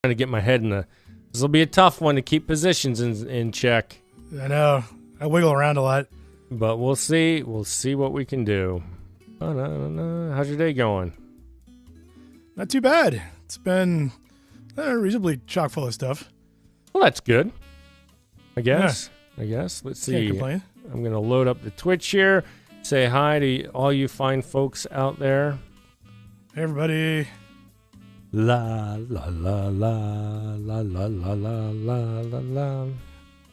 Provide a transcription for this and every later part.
trying to get my head in the. This will be a tough one to keep positions in check. I know. I wiggle around a lot. But we'll see. We'll see what we can do. How's your day going? Not too bad. It's been reasonably chock full of stuff. Well, that's good. I guess. Let's see. Can't complain. I'm going to load up the Twitch here. Say hi to all you fine folks out there. Hey, everybody. La, la, la, la, la, la, la, la, la, la.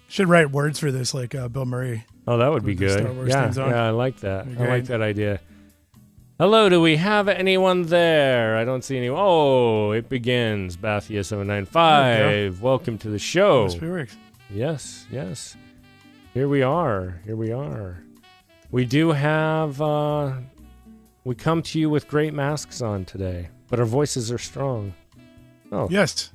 Should write words for this like Bill Murray. Oh, that would be good. Yeah, I like that. I like that idea. Hello, do we have anyone there? I don't see any. Oh, it begins. Bathia795. Welcome to the show. Must be works. Yes. Here we are. We do have, we come to you with great masks on today, but our voices are strong. Oh. Yes.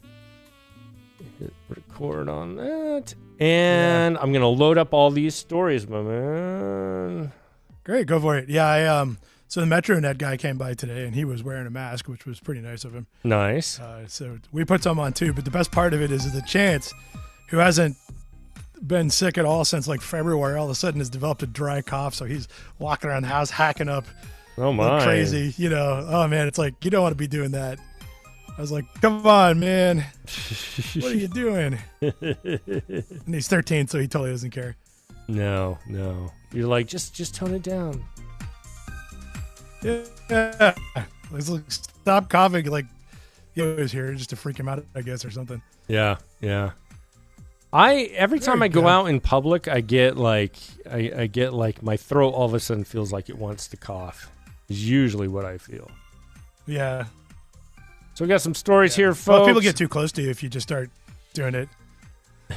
Hit record on that. And I'm going to load up all these stories, my man. Great, go for it. Yeah, so the MetroNet guy came by today, and he was wearing a mask, which was pretty nice of him. Nice. So we put some on, too, but the best part of it is the Chance, who hasn't been sick at all since like February, all of a sudden has developed a dry cough, so he's walking around the house hacking up like crazy, Oh man, it's like you don't want to be doing that. I was like, come on, man, what are you doing? And he's 13, so he totally doesn't care. No, you're like just tone it down. Yeah, let's stop coughing. Like he was here just to freak him out, I guess, or something. Yeah. Every time I go out in public, I get like my throat all of a sudden feels like it wants to cough. Is usually what I feel. Yeah. So we got some stories here, folks. Well, people get too close to you if you just start doing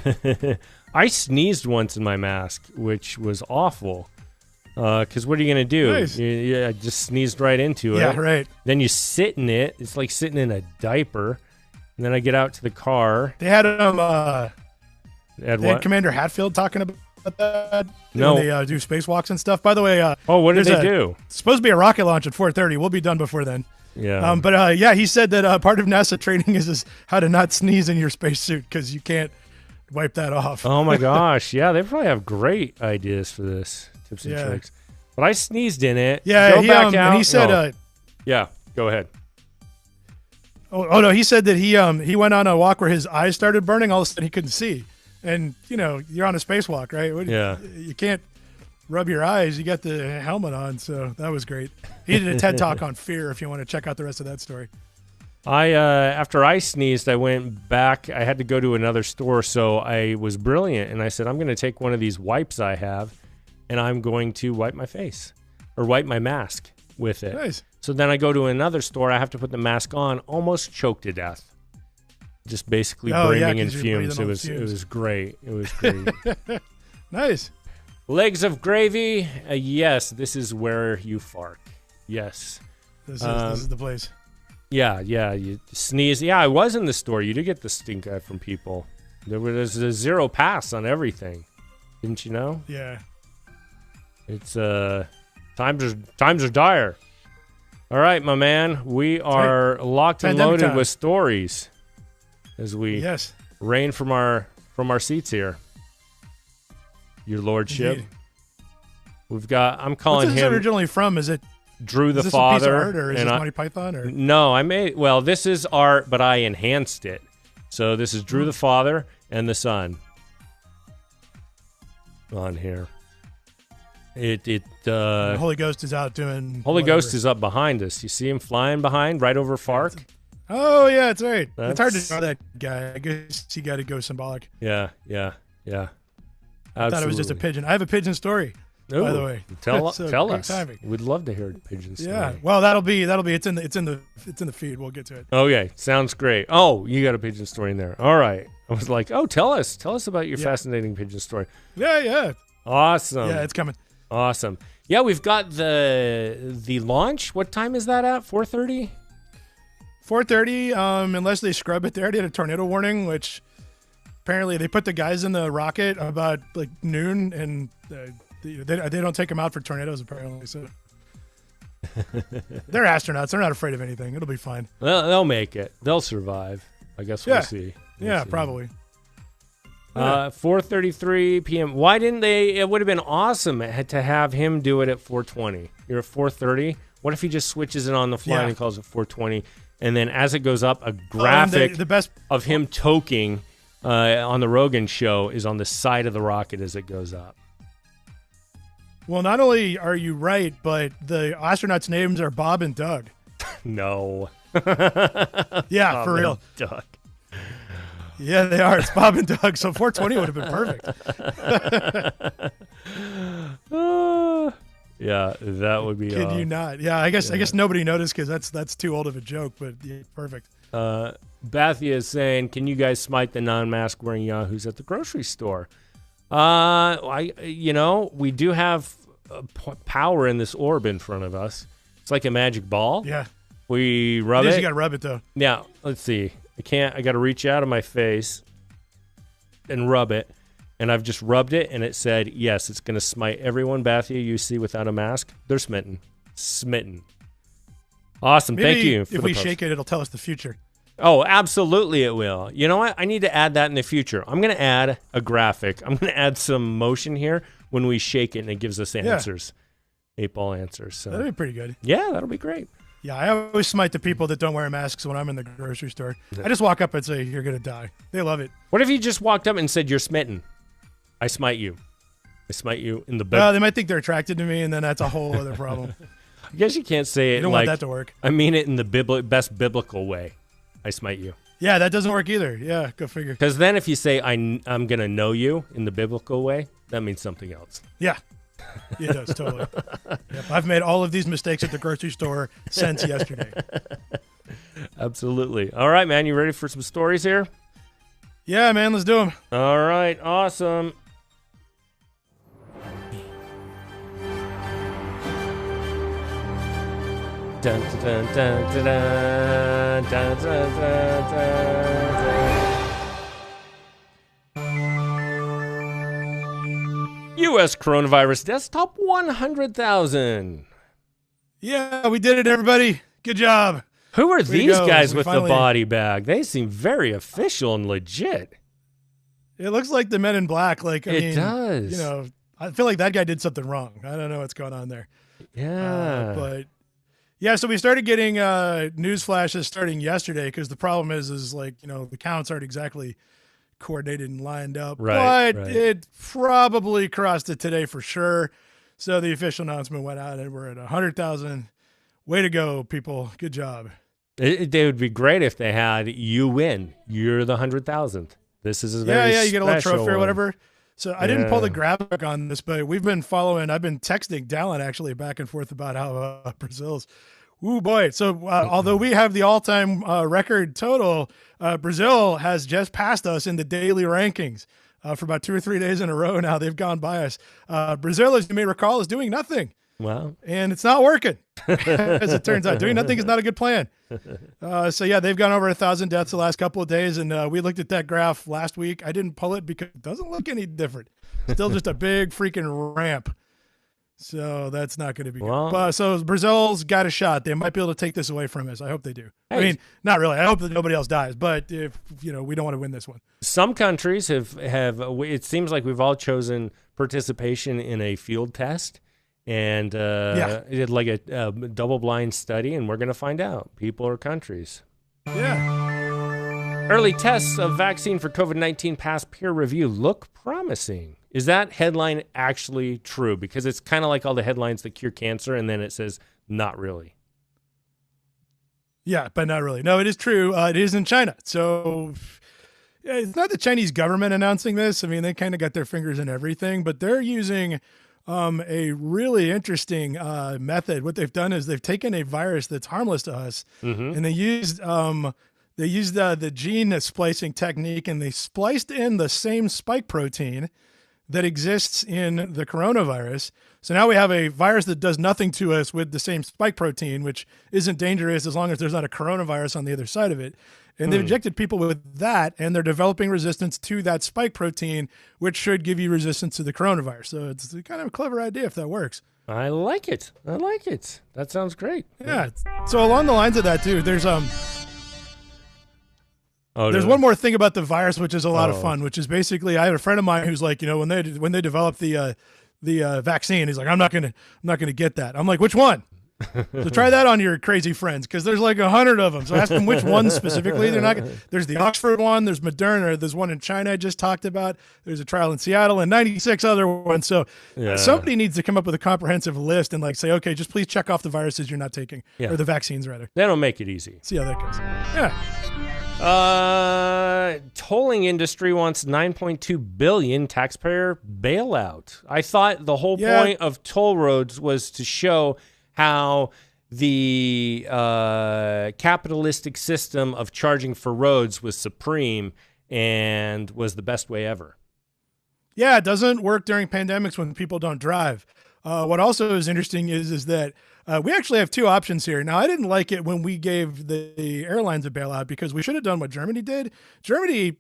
it. I sneezed once in my mask, which was awful. Because what are you going to do? Nice. I just sneezed right into it. Yeah, right. Then you sit in it. It's like sitting in a diaper. And then I get out to the car. They had had Commander Hatfield talking about that. No. When they do spacewalks and stuff. By the way, what did they do? It's supposed to be a rocket launch at 4:30. We'll be done before then. Yeah. But he said that part of NASA training is how to not sneeze in your spacesuit because you can't wipe that off. Oh my gosh. Yeah, they probably have great ideas for this. Tips and tricks. But I sneezed in it. Yeah, go back out. And he said yeah, go ahead. Oh no, he said that he went on a walk where his eyes started burning, all of a sudden he couldn't see. And you're on a spacewalk, right? Yeah. You can't rub your eyes. You got the helmet on, so that was great. He did a TED Talk on fear if you want to check out the rest of that story. After I sneezed, I went back. I had to go to another store, so I was brilliant, and I said, I'm going to take one of these wipes I have, and I'm going to wipe my face or wipe my mask with it. Nice. So then I go to another store. I have to put the mask on, almost choked to death. Just basically breathing in fumes. It was great. It was great. Nice. Legs of gravy. Yes, this is where you fark. Yes. This is the place. Yeah. You sneeze. Yeah, I was in the store. You did get the stink eye from people. There's a zero pass on everything. Didn't you know? Yeah. It's times are dire. All right, my man. We are locked and loaded with stories as we reign from our seats here. Your lordship. Indeed. We've got. I'm calling him. What's this originally from? Is it Drew the Father? Is this Father? A piece of art, or is this Monty Python? Or? No, I made. Well, this is art, but I enhanced it. So this is Drew the Father and the Son on here. The Holy Ghost is out doing. Holy Ghost is up behind us. You see him flying behind, right over Fark. Oh yeah, that's right. It's hard to draw that guy. I guess you got to go symbolic. Yeah. I thought it was just a pigeon. I have a pigeon story, by the way. Tell us. Timing. We'd love to hear a pigeon story. Yeah. Well, that'll be. It's in the feed. We'll get to it. Okay. Sounds great. Oh, you got a pigeon story in there. All right. I was like, oh, tell us about your fascinating pigeon story. Yeah. Awesome. Yeah, it's coming. Awesome. Yeah, we've got the launch. What time is that at? 4:30. 4:30. Unless they scrub it, they already had a tornado warning, which. Apparently, they put the guys in the rocket about like noon, and they don't take them out for tornadoes. Apparently, so they're astronauts. They're not afraid of anything. It'll be fine. They'll make it. They'll survive. I guess we'll see. We'll see. Probably. 4:33 p.m. Why didn't they? It would have been awesome to have him do it at 4:20. You're at 4:30. What if he just switches it on the fly and he calls it 4:20? And then as it goes up, a graphic of him toking on the Rogan show is on the side of the rocket as it goes up. Well, not only are you right, but the astronauts' names are Bob and Doug. No. Yeah, Bob for real. Doug. Yeah, they are. It's Bob and Doug. So 420 would have been perfect. Yeah, that would be. Kid you not? Yeah, I guess nobody noticed because that's too old of a joke. But yeah, perfect. Bathia is saying, "Can you guys smite the non-mask wearing yahoos at the grocery store?" We do have power in this orb in front of us. It's like a magic ball. Yeah. We rub it. You got to rub it though. Yeah. Let's see. I got to reach out of my face and rub it. And I've just rubbed it, and it said, yes, it's going to smite everyone, Bathia, you see without a mask. They're smitten. Smitten. Awesome. Maybe thank you. If we shake it, it'll tell us the future. Oh, absolutely it will. You know what? I need to add that in the future. I'm going to add a graphic. I'm going to add some motion here when we shake it, and it gives us answers. 8-ball answers. So. That'll be pretty good. Yeah, that'll be great. Yeah, I always smite the people that don't wear masks when I'm in the grocery store. I just walk up and say, you're going to die. They love it. What if you just walked up and said, you're smitten? I smite you. I smite you in the Well, they might think they're attracted to me, and then that's a whole other problem. I guess you can't say it. You don't want that to work. I mean it in the best biblical way. I smite you. Yeah, that doesn't work either. Yeah, go figure. Because then if you say I'm going to know you in the biblical way, that means something else. Yeah, it does, totally. Yep, I've made all of these mistakes at the grocery store since yesterday. Absolutely. All right, man, you ready for some stories here? Yeah, man, let's do them. All right, awesome. Dun, dun, dun, dun, dun, dun, dun, dun. U.S. coronavirus deaths top 100,000. Yeah, we did it, everybody. Good job. Who are these guys with the body bag? They seem very official and legit. It looks like the Men in Black. It does. You know, I feel like that guy did something wrong. I don't know what's going on there. Yeah. But yeah, so we started getting news flashes starting yesterday because the problem is like, you know, the counts aren't exactly coordinated and lined up. Right. But it probably crossed it today for sure. So the official announcement went out and we're at 100,000. Way to go, people. Good job. It would be great if they had you win. You're the 100,000th. This is a very you get a little trophy one. or whatever. So I didn't pull the graphic on this, but we've been following. I've been texting Dallin actually back and forth about how Brazil's. Ooh, boy. So although we have the all-time record total, Brazil has just passed us in the daily rankings for about 2 or 3 days in a row now. They've gone by us. Brazil, as you may recall, is doing nothing. Wow. And it's not working, as it turns out. Doing nothing is not a good plan. So, yeah, they've gone over 1,000 deaths the last couple of days, and we looked at that graph last week. I didn't pull it because it doesn't look any different. Still just a big freaking ramp. So that's not going to be good. So Brazil's got a shot. They might be able to take this away from us. I hope they do. Hey. I mean, not really. I hope that nobody else dies, but if we don't want to win this one. Some countries have it seems like we've all chosen participation in a field test. And it did like a double-blind study, and we're going to find out people or countries. Yeah. Early tests of vaccine for COVID-19 pass peer review look promising. Is that headline actually true? Because it's kind of like all the headlines that cure cancer, and then it says not really. Yeah, but not really. No, it is true. It is in China. So it's not the Chinese government announcing this. I mean, they kind of got their fingers in everything, but they're using a really interesting method. What they've done is they've taken a virus that's harmless to us, and they used the gene splicing technique, and they spliced in the same spike protein that exists in the coronavirus. So now we have a virus that does nothing to us with the same spike protein, which isn't dangerous as long as there's not a coronavirus on the other side of it. And they've injected people with that, and they're developing resistance to that spike protein, which should give you resistance to the coronavirus. So it's kind of a clever idea if that works. I like it. That sounds great. Yeah. So along the lines of that, too, there's There's one more thing about the virus, which is a lot of fun, which is basically I had a friend of mine who's like, when they developed the vaccine, he's like, I'm not gonna get that. I'm like, which one? So try that on your crazy friends, because there's like 100 of them. So ask them which one specifically. They're not. There's the Oxford one. There's Moderna. There's one in China I just talked about. There's a trial in Seattle and 96 other ones. So somebody needs to come up with a comprehensive list and like say, okay, just please check off the viruses you're not taking, or the vaccines rather. They don't make it easy. See how that goes. Yeah. Tolling industry wants $9.2 billion taxpayer bailout. I thought the whole point of toll roads was to show how the capitalistic system of charging for roads was supreme and was the best way ever. Yeah, it doesn't work during pandemics when people don't drive. What also is interesting is that we actually have two options here. Now, I didn't like it when we gave the airlines a bailout because we should have done what Germany did. Germany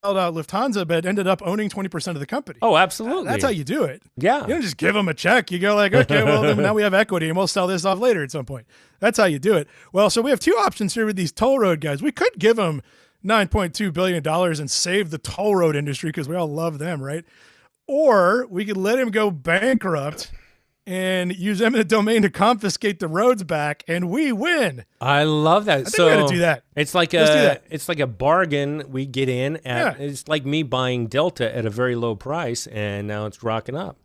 bailed out Lufthansa, but ended up owning 20% of the company. Oh, absolutely. That's how you do it. Yeah. You don't just give them a check. You go like, okay, well, then now we have equity and we'll sell this off later at some point. That's how you do it. Well, so we have two options here with these toll road guys. We could give them $9.2 billion and save the toll road industry because we all love them, right? Or we could let him go bankrupt and use eminent domain to confiscate the roads back, and we win. I love that. I think we got to do that. It's like a bargain we get in at. It's like me buying Delta at a very low price, and now it's rocking up.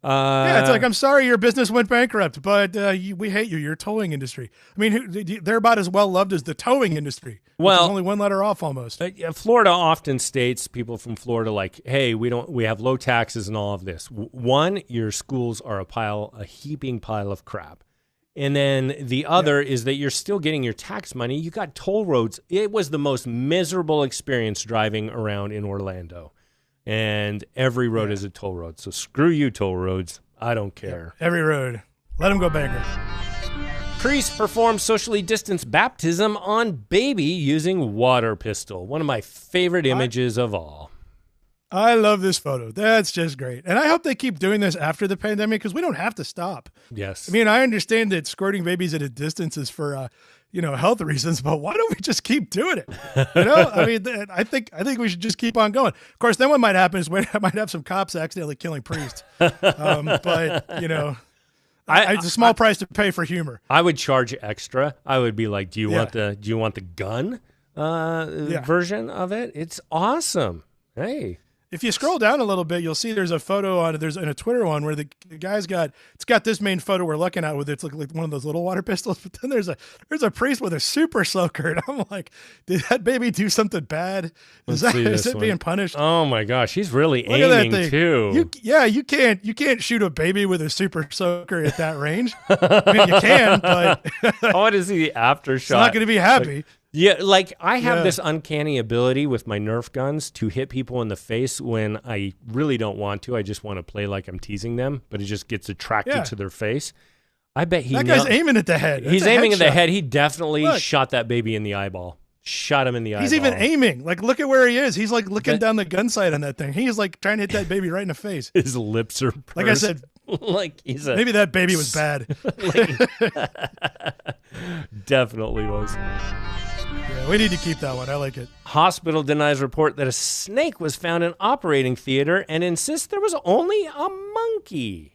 It's like, I'm sorry your business went bankrupt, but we hate you. You're a towing industry. I mean, they're about as well loved as the towing industry. Well, only one letter off almost. Florida often states, people from Florida, like, hey, we have low taxes and all of this. One, your schools are a heaping pile of crap. And then the other is that you're still getting your tax money. You got toll roads. It was the most miserable experience driving around in Orlando. And every road is a toll road. So screw you, toll roads. I don't care. Every road. Let them go bankrupt. Priest performed socially distanced baptism on baby using water pistol. One of my favorite images of all. I love this photo. That's just great. And I hope they keep doing this after the pandemic because we don't have to stop. Yes. I mean, I understand that squirting babies at a distance is for health reasons, but why don't we just keep doing it? I mean, I think we should just keep on going. Of course, then what might happen is we might have some cops accidentally killing priests. But it's a small price to pay for humor. I would charge extra. I would be like, do you want the gun version of it? It's awesome. Hey. If you scroll down a little bit, you'll see there's a photo there's in a Twitter one where the guy's got this main photo we're looking at with it's like one of those little water pistols, but then there's a priest with a super soaker, and I'm like, did that baby do something bad? Is it being punished? Oh my gosh, he's really aiming too. You can't shoot a baby with a super soaker at that range. I mean, you can, but I want to see the after shot. It's not going to be happy. I have this uncanny ability with my Nerf guns to hit people in the face when I really don't want to. I just want to play like I'm teasing them, but it just gets attracted to their face. I bet that guy's aiming at the head. He's aiming at the head. He definitely shot that baby in the eyeball. Shot him in the eyeball. He's even aiming. Like, look at where he is. He's like looking down the gun sight on that thing. He's like trying to hit that baby right in the face. His lips are pursed. Like I said, maybe that baby was bad. Definitely was. Yeah, we need to keep that one. I like it. Hospital denies report that a snake was found in operating theater and insists there was only a monkey.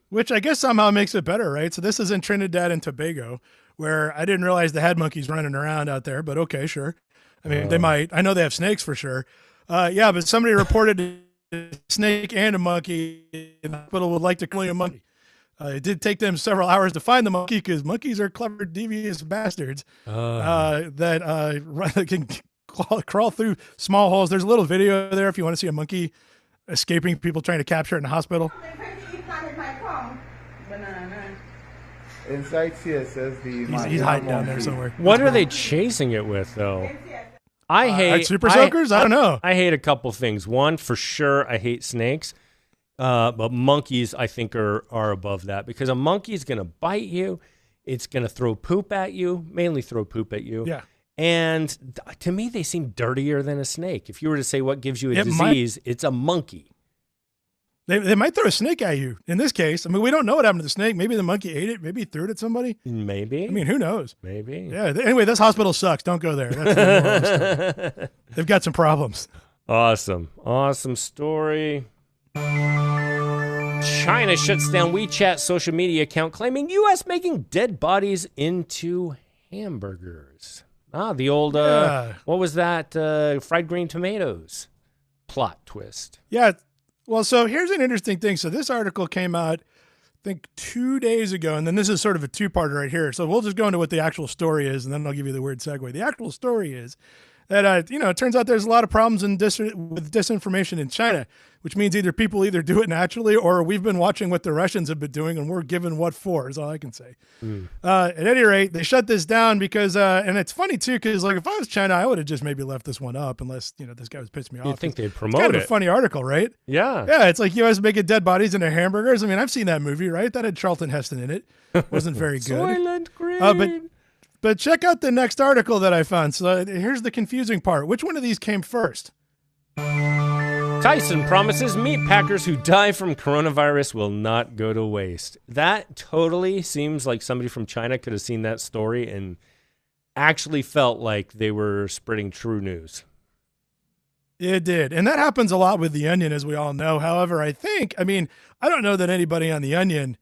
Which I guess somehow makes it better, right? So this is in Trinidad and Tobago, where I didn't realize they had monkeys running around out there, but okay, sure. I mean, they might. I know they have snakes for sure. But somebody reported a snake and a monkey, and the hospital would like to kill a monkey. It did take them several hours to find the monkey because monkeys are clever, devious bastards that can crawl through small holes. There's a little video there if you want to see a monkey escaping people trying to capture it in the hospital. Inside here says he's hiding down there somewhere. What are they chasing it with, though? I hate super soakers. I don't know. I hate a couple things. One, for sure, I hate snakes. But monkeys, I think, are above that because a monkey's going to bite you. It's going to throw poop at you, mainly throw poop at you. Yeah. And to me, they seem dirtier than a snake. If you were to say what gives you a disease, it's a monkey. They might throw a snake at you. In this case, I mean, we don't know what happened to the snake. Maybe the monkey ate it. Maybe he threw it at somebody. Maybe. I mean, who knows? Maybe. Yeah. Anyway, this hospital sucks. Don't go there. That's the moral of the story. They've got some problems. Awesome story. China shuts down WeChat social media account claiming U.S. making dead bodies into hamburgers. The old, what was that? Fried green tomatoes plot twist. Yeah. Well, so here's an interesting thing. So this article came out, I think, 2 days ago, and then this is sort of a two-parter right here. So we'll just go into what the actual story is, and then I'll give you the weird segue. The actual story is that, it turns out there's a lot of problems with disinformation in China, which means either people do it naturally or we've been watching what the Russians have been doing and we're given what for, is all I can say. At any rate, they shut this down because, and it's funny too, because like if I was China, I would have just maybe left this one up unless, this guy was pissing me off. You'd think they'd promote it. It's kind of a funny article, right? Yeah. Yeah, it's like U.S. making dead bodies into hamburgers. I mean, I've seen that movie, right? That had Charlton Heston in it. Wasn't very good. Soylent Green. But check out the next article that I found. So here's the confusing part. Which one of these came first? Tyson promises meat packers who die from coronavirus will not go to waste. That totally seems like somebody from China could have seen that story and actually felt like they were spreading true news. It did. And that happens a lot with The Onion, as we all know. However, I don't know that anybody on The Onion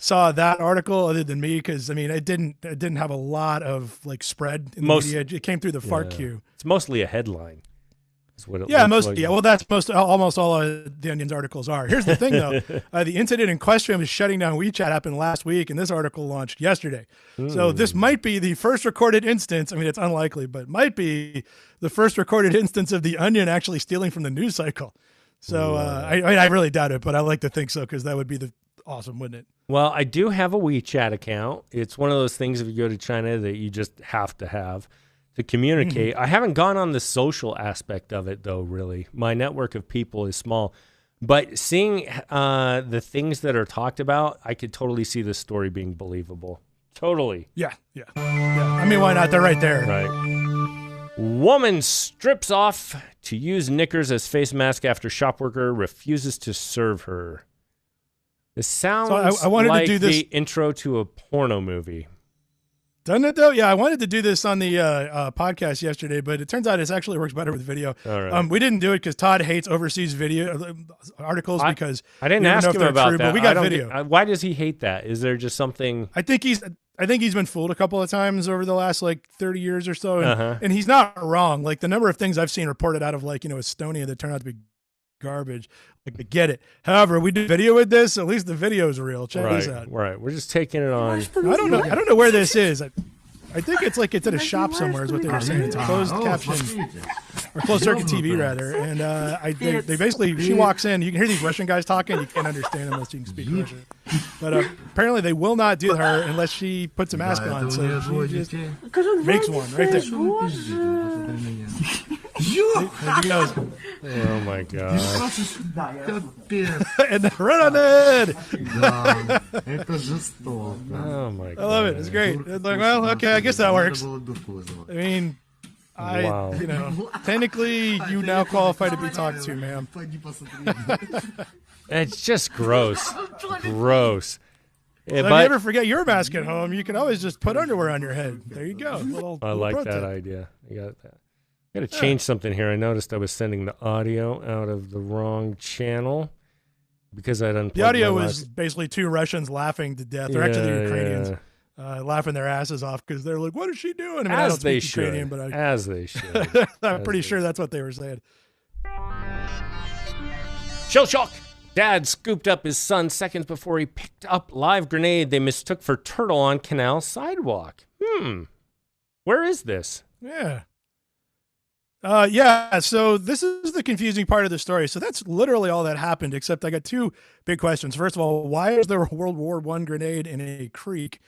saw that article other than me, because it didn't have a lot of like spread in the media. It came through the Fark queue. It's mostly a headline. Is what it well, that's almost all the Onion's articles are. Here's the thing though. The incident in question was shutting down WeChat happened last week, and this article launched yesterday. So this might be the first recorded instance. It's unlikely, but might be the first recorded instance of the Onion actually stealing from the news cycle. So I really doubt it, but I like to think so, because that would be awesome, wouldn't it? Well, I do have a WeChat account. It's one of those things if you go to China that you just have to communicate. I haven't gone on the social aspect of it, though, really. My network of people is small. But seeing the things that are talked about, I could totally see this story being believable. Totally. Yeah. Why not? They're right there. Right. Woman strips off to use knickers as face mask after shop worker refuses to serve her. This sounds I wanted like to do this. The intro to a porno movie. Doesn't it, though? Yeah, I wanted to do this on the podcast yesterday, but it turns out it actually works better with video. All right. We didn't do it because Todd hates overseas video articles because I didn't ask him about that. But we got video. Why does he hate that? Is there just something? I think he's been fooled a couple of times over the last 30 years or so, and he's not wrong. Like the number of things I've seen reported out of Estonia that turn out to be garbage. I get it. However, we do video with this. At least the video is real. Check this out. Right. We're just taking it on. I don't know where this is. I think it's at a shop somewhere is what they were saying. It's a closed caption or closed circuit TV rather. And they basically, she walks in. You can hear these Russian guys talking. You can't understand unless you can speak Russian. But apparently they will not do her unless she puts a mask on. So she just makes one right there. Oh my god. And then run on it. Oh my god. I love it. It's great. It's like, well, okay, I guess that works. Technically you now qualify to be talked to, ma'am. It's just gross. Gross. Yeah, but if you ever forget your mask at home, you can always just put underwear on your head. There you go. I like that idea. You got that. I got to change something here. I noticed I was sending the audio out of the wrong channel because I'd unplugged the audio was basically two Russians laughing to death. They're actually the Ukrainians laughing their asses off because they're like, "What is she doing?" I don't speak Ukrainian, but as they should. I'm pretty sure that's what they were saying. Shell shock. Dad scooped up his son seconds before he picked up live grenade they mistook for turtle on canal sidewalk. Where is this? Yeah. So this is the confusing part of the story. So that's literally all that happened, except I got two big questions. First of all, why is there a World War I grenade in a creek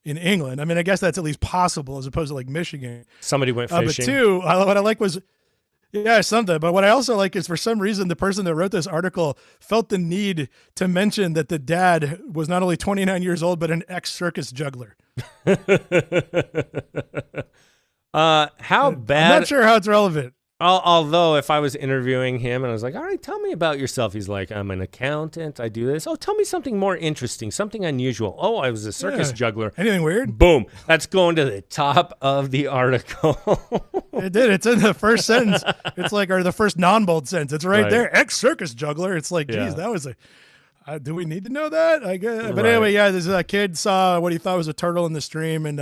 in England? I guess that's at least possible as opposed to Michigan. Somebody went fishing. But two, what I like was, something. But what I also like is for some reason, the person that wrote this article felt the need to mention that the dad was not only 29 years old, but an ex-circus juggler. How bad? I'm not sure how it's relevant. Although if I was interviewing him and I was like, all right, tell me about yourself. He's like, I'm an accountant. I do this. Oh, tell me something more interesting, something unusual. Oh, I was a circus juggler. Anything weird? Boom. That's going to the top of the article. It did. It's in the first sentence. It's like, or the first non-bold sentence. It's right there. Ex-circus juggler. It's like, geez, that was a... do we need to know that? I guess. But anyway, this kid saw what he thought was a turtle in the stream, and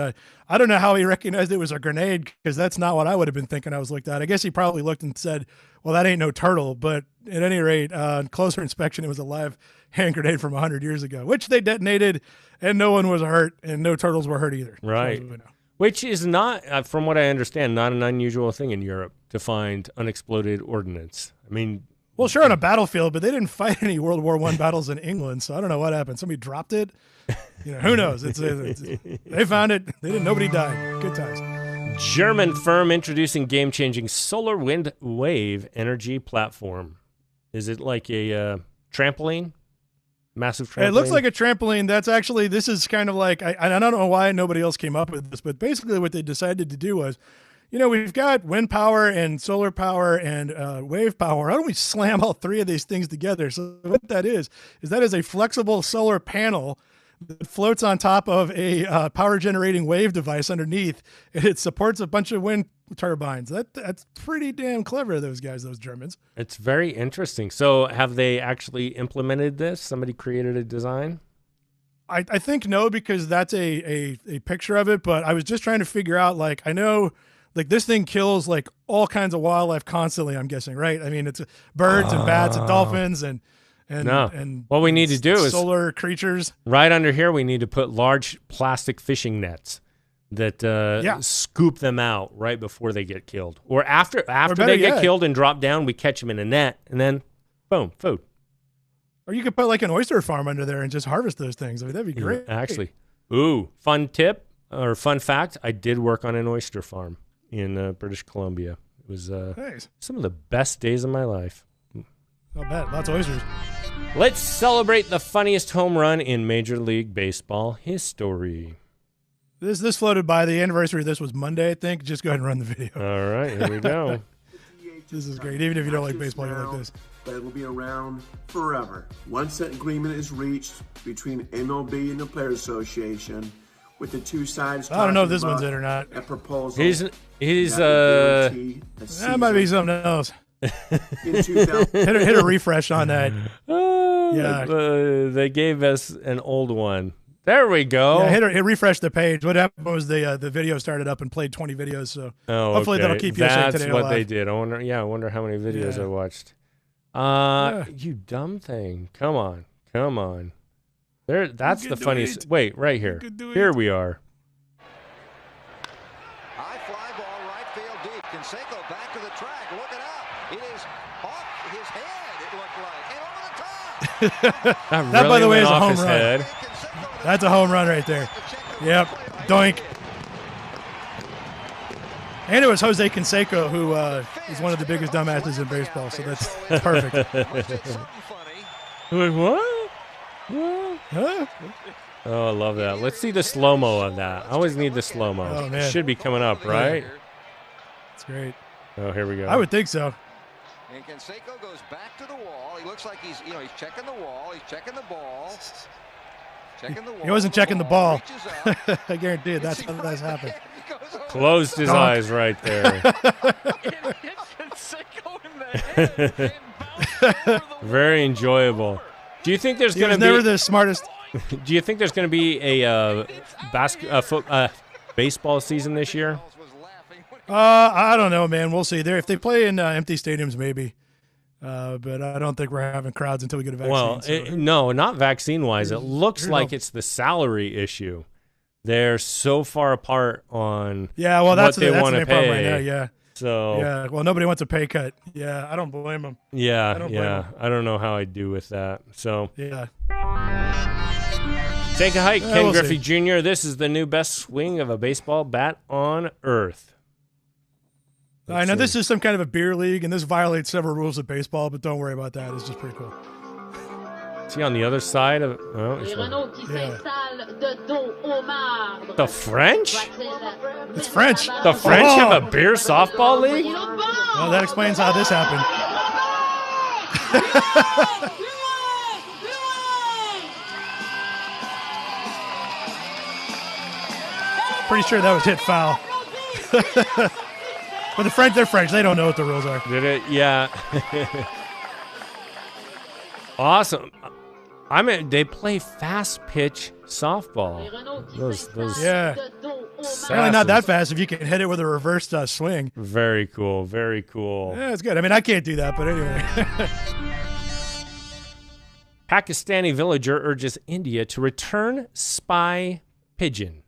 I don't know how he recognized it was a grenade, because that's not what I would have been thinking I was looked at. I guess he probably looked and said, well, that ain't no turtle. But at any rate, on closer inspection, it was a live hand grenade from 100 years ago, which they detonated, and no one was hurt, and no turtles were hurt either. Right. Which is not, from what I understand, not an unusual thing in Europe to find unexploded ordnance. I mean... Well, sure, on a battlefield, but they didn't fight any World War I battles in England, so I don't know what happened. Somebody dropped it. Who knows? They found it. Nobody died. Good times. German firm introducing game-changing solar wind wave energy platform. Is it like a trampoline? Massive trampoline? It looks like a trampoline. This is kind of like, I don't know why nobody else came up with this, but basically what they decided to do was, we've got wind power and solar power and wave power. Why don't we slam all three of these things together? So what that is a flexible solar panel that floats on top of a power generating wave device underneath. It supports a bunch of wind turbines. That's pretty damn clever, those Germans. It's very interesting. So have they actually implemented this? Somebody created a design? I think no, because that's a picture of it. But I was just trying to figure out, I know... this thing kills all kinds of wildlife constantly, I'm guessing, right? I mean, it's birds and bats and dolphins and what we need to do is solar creatures. Right under here, we need to put large plastic fishing nets that scoop them out right before they get killed, or after they get killed and drop down, we catch them in a net and then boom, food. Or you could put an oyster farm under there and just harvest those things. I mean, that'd be great. Actually, fun tip or fun fact: I did work on an oyster farm in British Columbia. It was some of the best days of my life. I'll bet. Lots of oysters. Let's celebrate the funniest home run in Major League Baseball history. This floated by. The anniversary of this was Monday, I think. Just go ahead and run the video. All right, here we go. This is great. Even if you don't like baseball, you like this. But it will be around forever. Once that agreement is reached between MLB and the Players Association, with the two sides. I don't know if this one's it or not. A proposal. He's that might be something else. In 2000, hit a refresh on that. They gave us an old one. There we go. Yeah, hit refresh the page. What happened was the video started up and played 20 videos. So hopefully that'll keep you That's today what alive. they did. I wonder how many videos I watched. You dumb thing. Come on. That's the funniest. Wait, right here. Here we are. High fly ball, right field deep. Canseco back to the track, looking up. It is off his head, it looked like, and over the top. That, by the way, is a home run. Head. That's a home run right there. Yep. Doink. And it was Jose Canseco, who is one of the biggest dumbasses in baseball, so that's perfect. Wait, what? Huh? Oh, I love that. Let's see the slow-mo of that. I always need the slow-mo. Oh, man. It should be coming up, right? It's great. Oh, here we go. I would think so. And Canseco goes back to the wall. He looks like he's checking the wall. He's checking the ball. Checking the wall. He wasn't checking the ball. I guarantee it. That's how that's happened. Closed his eyes right there. Very enjoyable. Do you think there's going to be never the smartest? Do you think there's going to be a baseball season this year? I don't know, man. We'll see. If they play in empty stadiums, maybe. But I don't think we're having crowds until we get a vaccine. Well, no, not vaccine-wise. It looks like it's the salary issue. They're so far apart on that's what they want to pay right now. Yeah. So well, nobody wants a pay cut. Yeah, I don't blame them. Yeah, I don't know how I'd do with that. So take a hike, Ken Griffey Jr. This is the new best swing of a baseball bat on earth. I know this is some kind of a beer league, and this violates several rules of baseball, but don't worry about that. It's just pretty cool. Is he on the other side of? Oh, the French? It's French. The French have a beer softball league? Well, that explains how this happened. Pretty sure that was hit foul. But the French, they're French. They don't know what the rules are. Did it? Yeah. Awesome. They play fast pitch softball. Those yeah. Apparently not that fast if you can hit it with a reverse swing. Very cool. Very cool. Yeah, it's good. I mean, I can't do that, but anyway. Pakistani villager urges India to return spy pigeon.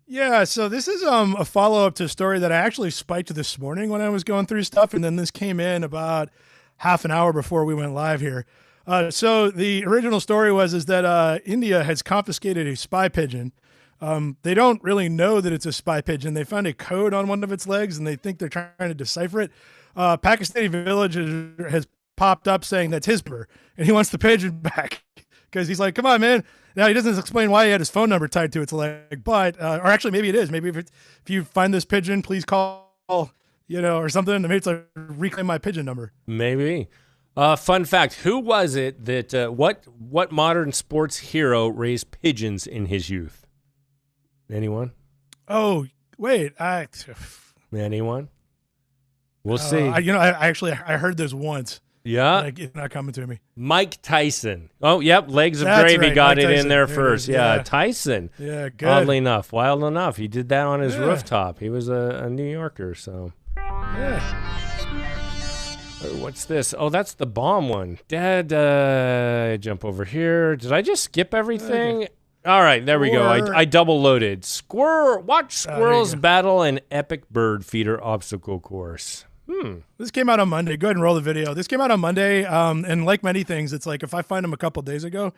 Yeah, so this is a follow-up to a story that I actually spiked this morning when I was going through stuff, and then this came in about half an hour before we went live here. So the original story is that India has confiscated a spy pigeon. They don't really know that it's a spy pigeon. They found a code on one of its legs, and they think they're trying to decipher it. Pakistani villager has popped up saying that's his number, and he wants the pigeon back because he's like, come on, man. Now, he doesn't explain why he had his phone number tied to its leg, but, or actually maybe it is. Maybe if you find this pigeon, please call, or something. Maybe it's like reclaim my pigeon number. Maybe. Fun fact, who was it that, what modern sports hero raised pigeons in his youth? Anyone? Oh, wait. Anyone? We'll see. I heard this once. Yeah. It's not coming to me. Mike Tyson. Oh, yep. Legs of Gravy got it in there first. Yeah, Tyson. Yeah, good. Oddly enough. Wild enough. He did that on his rooftop. He was a New Yorker, so. Yeah. What's this? Oh, that's the bomb one. Dad, jump over here. Did I just skip everything? Okay. All right, there we go. I double loaded. Watch squirrels battle an epic bird feeder obstacle course. This came out on Monday. Go ahead and roll the video. This came out on Monday, and like many things, it's like if I find them a couple days ago,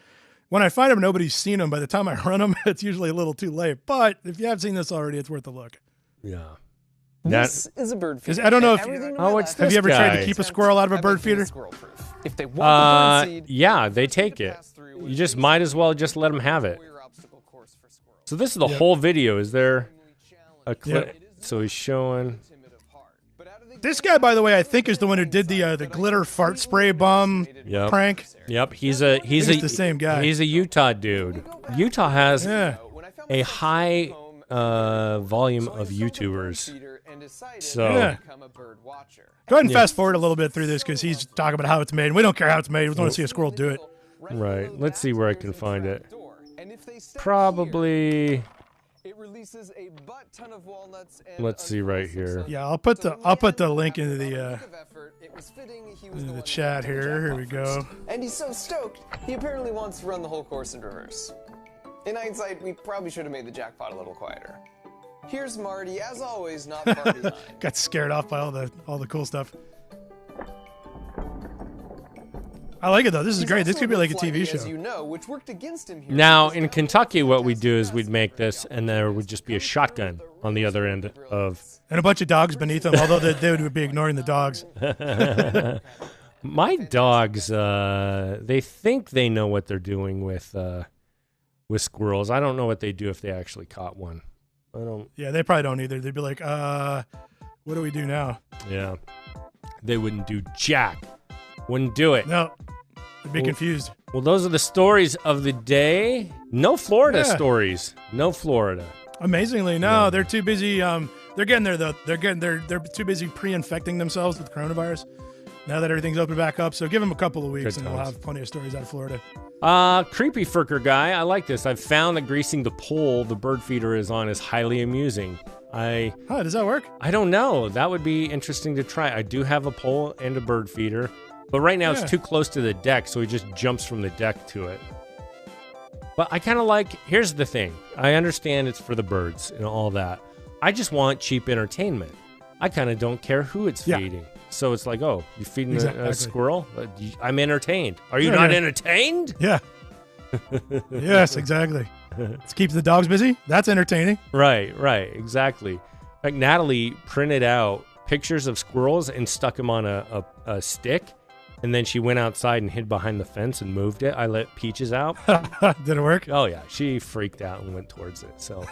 when I find them, nobody's seen them. By the time I run them, it's usually a little too late. But if you have seen this already, it's worth a look. Yeah. This is a bird feeder. I don't know if have you ever tried to keep a squirrel out of a bird feeder? If they want the bird seed, yeah, they take it. You just might as well just let them have it. So this is the whole video. Is there a clip? Yep. So he's showing. This guy, by the way, I think is the one who did the glitter fart spray bomb prank. Yep, he's the same guy. He's a Utah dude. Utah has a high volume of YouTubers. So go ahead and fast forward a little bit through this because he's talking about how it's made. We don't care how it's made. We want to see a squirrel do it. Right. Let's see where I can find it. Probably. It releases a butt ton of walnuts and let's see right here. Yeah, I'll put the link into the chat here. Here we go. And he's so stoked, he apparently wants to run the whole course in reverse. In hindsight, we probably should have made the jackpot a little quieter. Here's Marty, as always, not far behind. Got scared off by all the cool stuff. I like it though. This is great. This could be like a TV show. As you know, which worked against him here. Now in Kentucky, what we do is we'd make this, and there would just be a shotgun on the other end of, and a bunch of dogs beneath them. Although they would be ignoring the dogs. My dogs, they think they know what they're doing with squirrels. I don't know what they do if they actually caught one. I don't. Yeah, they probably don't either. They'd be like, what do we do now? Yeah, they wouldn't do jack. Wouldn't do it. No, they'd be confused. Well, those are the stories of the day. No Florida stories. No Florida. Amazingly, no, they're too busy. They're getting there though. They're too busy pre-infecting themselves with coronavirus. Now that everything's opened back up, so give them a couple of weeks, and they'll have plenty of stories out of Florida. Creepy Furker guy, I like this. I've found that greasing the pole the bird feeder is on is highly amusing. Does that work? I don't know. That would be interesting to try. I do have a pole and a bird feeder. But right now it's too close to the deck, so he just jumps from the deck to it. But I kind of like, here's the thing. I understand it's for the birds and all that. I just want cheap entertainment. I kind of don't care who it's feeding. So it's like, oh, you're feeding a squirrel? I'm entertained. Are you not entertained? Yeah. Yes, exactly. It keeps the dogs busy. That's entertaining. Right, exactly. Like Natalie printed out pictures of squirrels and stuck them on a stick. And then she went outside and hid behind the fence and moved it. I let Peaches out. Did it work? Oh, yeah. She freaked out and went towards it. So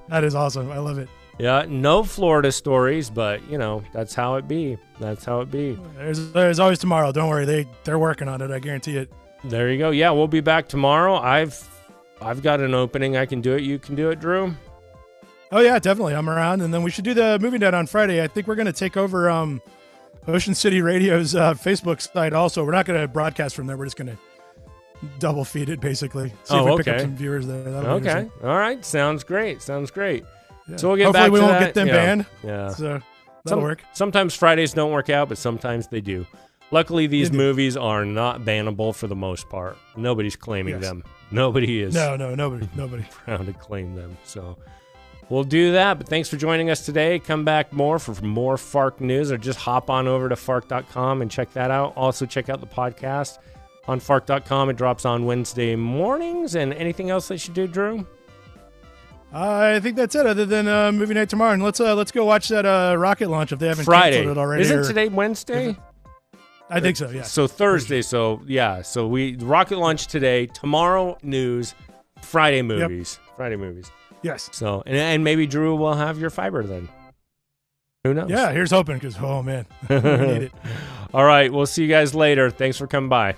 that is awesome. I love it. Yeah, no Florida stories, but, that's how it be. That's how it be. There's always tomorrow. Don't worry. They're working on it. I guarantee it. There you go. Yeah, we'll be back tomorrow. I've got an opening. I can do it. You can do it, Drew? Oh, yeah, definitely. I'm around. And then we should do the movie night on Friday. I think we're going to take over Ocean City Radio's Facebook site also. We're not going to broadcast from there. We're just going to double feed it, basically. See if we pick up some viewers there. Okay. All right. Sounds great. Yeah. So we'll get Hopefully back to that. we won't get them banned. Yeah. So that'll work. Sometimes Fridays don't work out, but sometimes they do. Luckily, these movies are not bannable for the most part. Nobody's claiming them. Nobody is. No, nobody. Proud to claim them. So we'll do that. But thanks for joining us today. Come back for more Fark news, or just hop on over to fark.com and check that out. Also, check out the podcast on fark.com. It drops on Wednesday mornings. And anything else they should do, Drew? I think that's it. Other than movie night tomorrow, and let's go watch that rocket launch if they haven't Friday. canceled it already. Isn't today Wednesday? I think so. Yeah. So Thursday. So yeah. So we rocket launch today. Tomorrow news. Friday movies. Yep. Friday movies. Yes. So and maybe Drew will have your fiber then. Who knows? Yeah. Here's hoping, because oh man, we need it. All right. We'll see you guys later. Thanks for coming by.